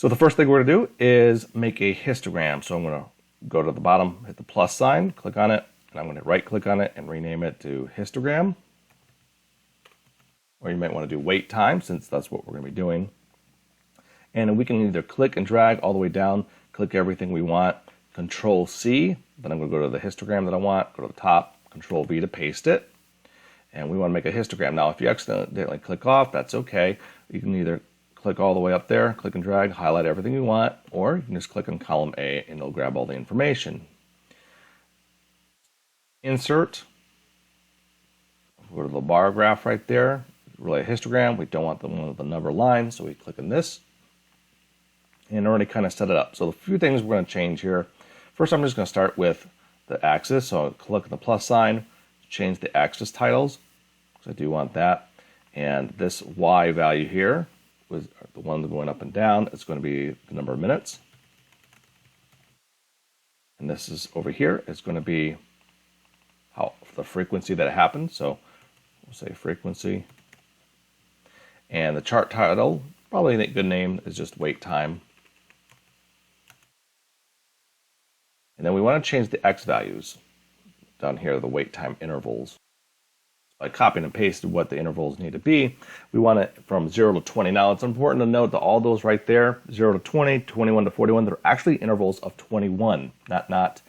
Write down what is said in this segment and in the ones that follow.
So the first thing we're going to do is make a histogram. So I'm going to go to the bottom, hit the plus sign, click on it, and I'm going to right click on it and rename it to histogram. Or you might want to do wait time, since that's what we're going to be doing. And we can either click and drag all the way down, click everything we want, Control C, then I'm going to go to the histogram that I want, go to the top, Control V to paste it. And we want to make a histogram. Now, if you accidentally click off, that's okay. You can either click all the way up there, click and drag, highlight everything you want, or you can just click on column A and it'll grab all the information. Insert, go to the bar graph right there, relay histogram. We don't want the one with the number line, so we click on this and already kind of set it up. So the few things we're going to change here. First, I'm just going to start with the axis. So I'll click on the plus sign, change the axis titles, because I do want that. And this Y value here was the one going up and down. It's going to be the number of minutes. And this is over here. It's going to be how the frequency that it happened. So we'll say frequency. And the chart title, probably a good name, is just wait time. And then we want to change the X values down here, the wait time intervals. By copying and pasting what the intervals need to be, we want it from 0 to 20. Now, it's important to note that all those right there, 0 to 20, 21 to 41, they're actually intervals of 21, not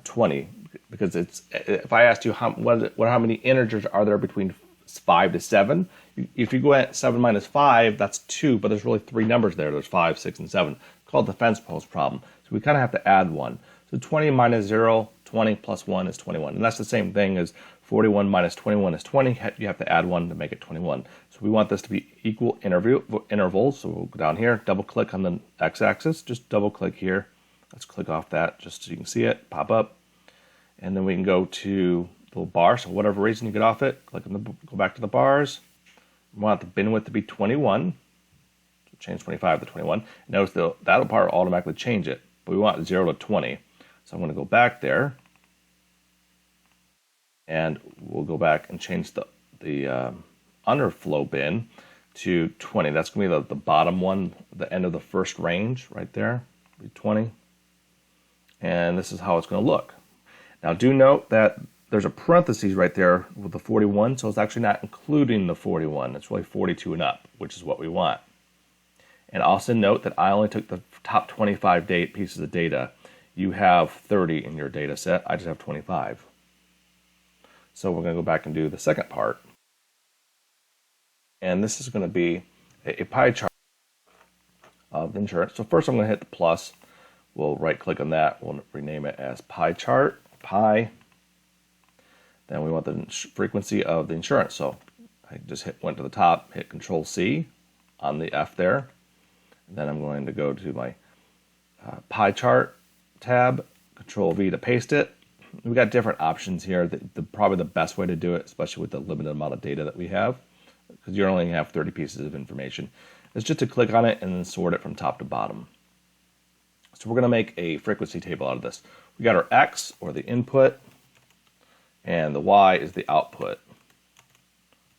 20. Because it's, if I asked you how many integers are there between 5 to 7, if you go at 7 minus 5, that's 2, but there's really 3 numbers there. There's 5, 6, and 7. It's called the fence post problem. So we kind of have to add 1. So 20 minus 0, 20 plus 1 is 21. And that's the same thing as 41 minus 21 is 20. You have to add 1 to make it 21. So we want this to be equal intervals. So we'll go down here, double click on the x-axis, just double click here. Let's click off that just so you can see it pop up. And then we can go to the little bar. So whatever reason you get off it, click on go back to the bars. We want the bin width to be 21. So change 25 to 21. Notice that'll part automatically change it, but we want 0 to 20. So I'm going to go back there, and we'll go back and change the underflow bin to 20. That's going to be the bottom one, the end of the first range right there, be 20. And this is how it's going to look. Now do note that there's a parentheses right there with the 41, so it's actually not including the 41. It's really 42 and up, which is what we want. And also note that I only took the top 25 pieces of data. You have 30 in your data set. I just have 25. So we're going to go back and do the second part. And this is going to be a pie chart of the insurance. So first I'm going to hit the plus. We'll right click on that. We'll rename it as pie chart, pie. Then we want the frequency of the insurance. So I just went to the top, hit Control C on the F there. And then I'm going to go to my pie chart tab, Control V to paste it. We've got different options here. Probably the best way to do it, especially with the limited amount of data that we have, because you only have 30 pieces of information, is just to click on it and then sort it from top to bottom. So we're going to make a frequency table out of this. We got our X, or the input, and the Y is the output.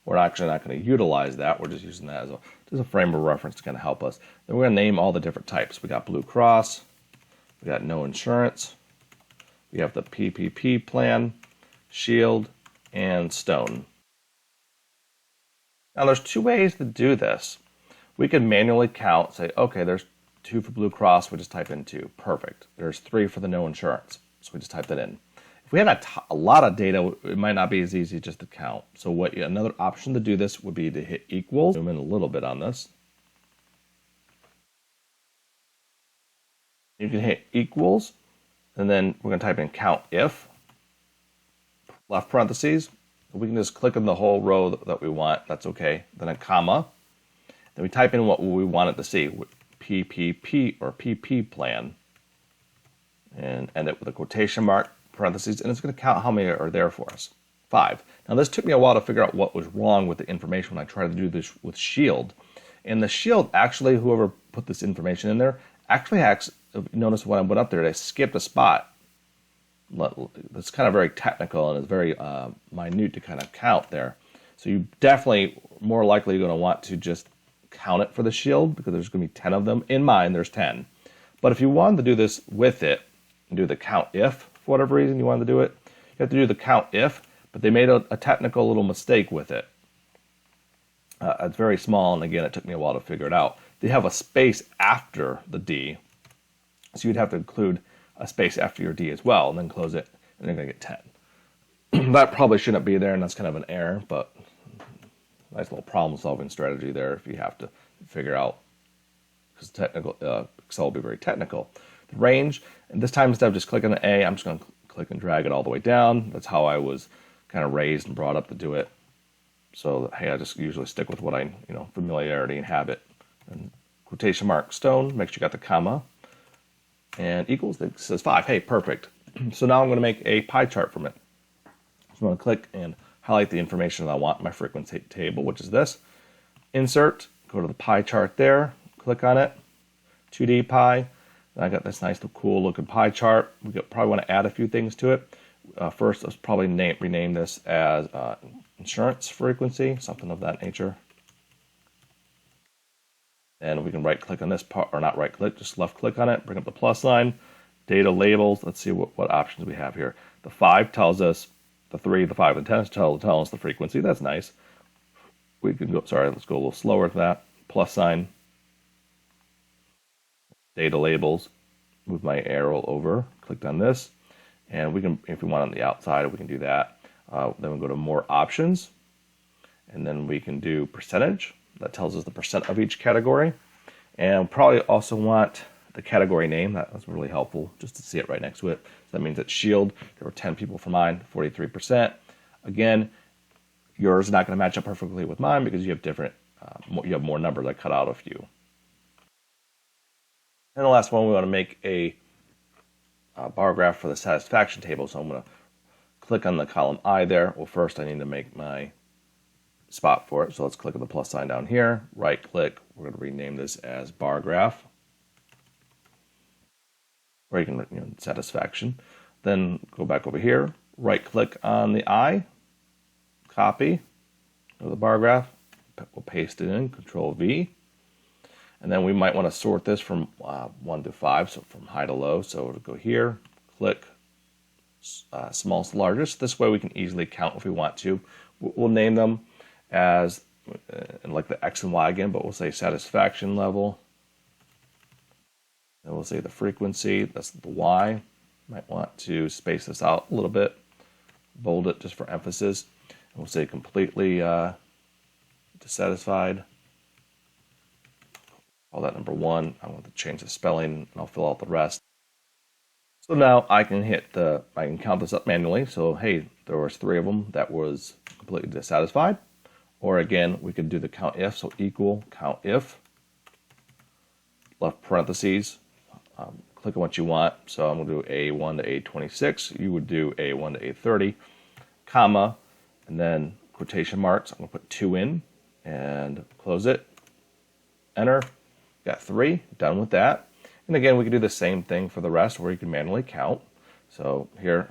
We're actually not going to utilize that. We're just using that as a frame of reference to kind of help us. Then we're going to name all the different types. We got Blue Cross, we got no insurance, we have the PPP plan, Shield, and Stone. Now there's 2 ways to do this. We can manually count, say, okay, there's 2 for Blue Cross, we just type in 2. Perfect. There's 3 for the no insurance, so we just type that in. If we have a lot of data, it might not be as easy just to count. So another option to do this would be to hit equals. Zoom in a little bit on this. You can hit equals, and then we're going to type in count if, left parentheses. We can just click on the whole row that we want. That's okay. Then a comma. Then we type in what we want it to see. PPP or PP plan. And end it with a quotation mark, parentheses, and it's going to count how many are there for us. 5. Now this took me a while to figure out what was wrong with the information when I tried to do this with Shield. And the Shield, actually, whoever put this information in there, actually notice when I went up there, they skipped a spot. It's kind of very technical and it's very minute to kind of count there. So you definitely more likely going to want to just count it for the shield because there's going to be 10 of them. In mine, there's 10. But if you wanted to do this with it and do the count if, for whatever reason you wanted to do it, you have to do the count if, but they made a technical little mistake with it. It's very small, and again, it took me a while to figure it out. They have a space after the D, so you'd have to include a space after your D as well, and then close it, and you're going to get 10. That probably shouldn't be there, and that's kind of an error, but nice little problem-solving strategy there if you have to figure out, because technical Excel will be very technical. The range, and this time instead of just clicking the A, I'm just going to click and drag it all the way down. That's how I was kind of raised and brought up to do it. So, hey, I just usually stick with what I, familiarity and habit. And quotation mark stone, make sure you got the comma, and equals, it says 5. Hey, perfect. So now I'm going to make a pie chart from it. So I'm going to click and highlight the information that I want in my frequency table, which is this. Insert, go to the pie chart there, click on it, 2D pie. And I got this nice, cool looking pie chart. We probably want to add a few things to it. First, let's probably rename this as insurance frequency, something of that nature. And we can right click on this part, or not right click, just left click on it, bring up the plus sign, data labels. Let's see what options we have here. The 5 tells us the 3, the 5, and 10 tell us the frequency. That's nice. We can go, let's go a little slower with that. Plus sign, data labels, move my arrow over, clicked on this, and we can, if we want on the outside, we can do that. Then we go to more options, and then we can do percentage. That tells us the percent of each category. And probably also want the category name. That's really helpful just to see it right next to it. So that means it's shield. There were 10 people for mine, 43%. Again, yours is not going to match up perfectly with mine because you have different, you have more numbers. I cut out a few. And the last one, we want to make a bar graph for the satisfaction table. So I'm going to click on the column I there. Well, first I need to make my spot for it. So let's click on the plus sign down here, right click. We're going to rename this as bar graph. Or you can, satisfaction. Then go back over here, right click on the I, copy of the bar graph. We'll paste it in, Control V. And then we might want to sort this from 1 to 5, so from high to low. So we'll go here, click smallest to largest. This way we can easily count if we want to. We'll name them as, like the X and Y again, but we'll say satisfaction level. And we'll say the frequency, that's the Y. Might want to space this out a little bit, bold it just for emphasis. And we'll say completely dissatisfied. Call that number 1. I want to change the spelling, and I'll fill out the rest. So now I can I can count this up manually. So hey, there was 3 of them that was completely dissatisfied. Or again, we could do the count if, so equal count if, left parentheses, click on what you want. So I'm going to do A1 to A26. You would do A1 to A30, comma, and then quotation marks. I'm going to put 2 in and close it. Enter. Got 3. Done with that. And again, we can do the same thing for the rest where you can manually count. So here,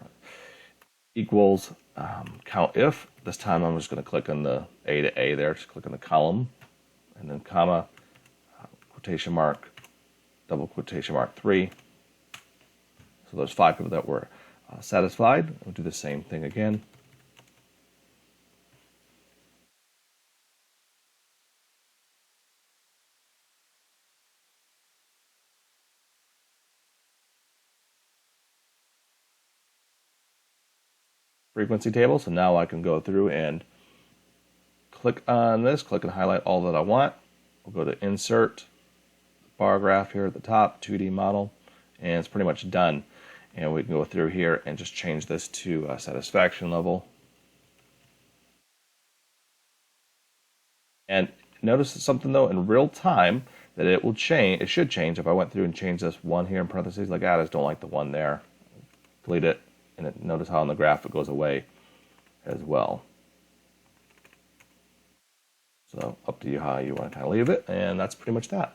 equals count if. This time I'm just going to click on the A to A there. Just click on the column. And then comma, quotation mark, double quotation mark 3. So there's 5 people that were satisfied. We'll do the same thing again. Frequency table. So now I can go through and click on this, click and highlight all that I want. We'll go to insert, bar graph here at the top, 2D model, and it's pretty much done. And we can go through here and just change this to satisfaction level. And notice something though, in real time, that it will change. It should change if I went through and changed this 1 here in parentheses. Like, I just don't like the 1 there. Delete it. And notice how on the graph it goes away as well. So up to you how you want to kind of leave it. And that's pretty much that.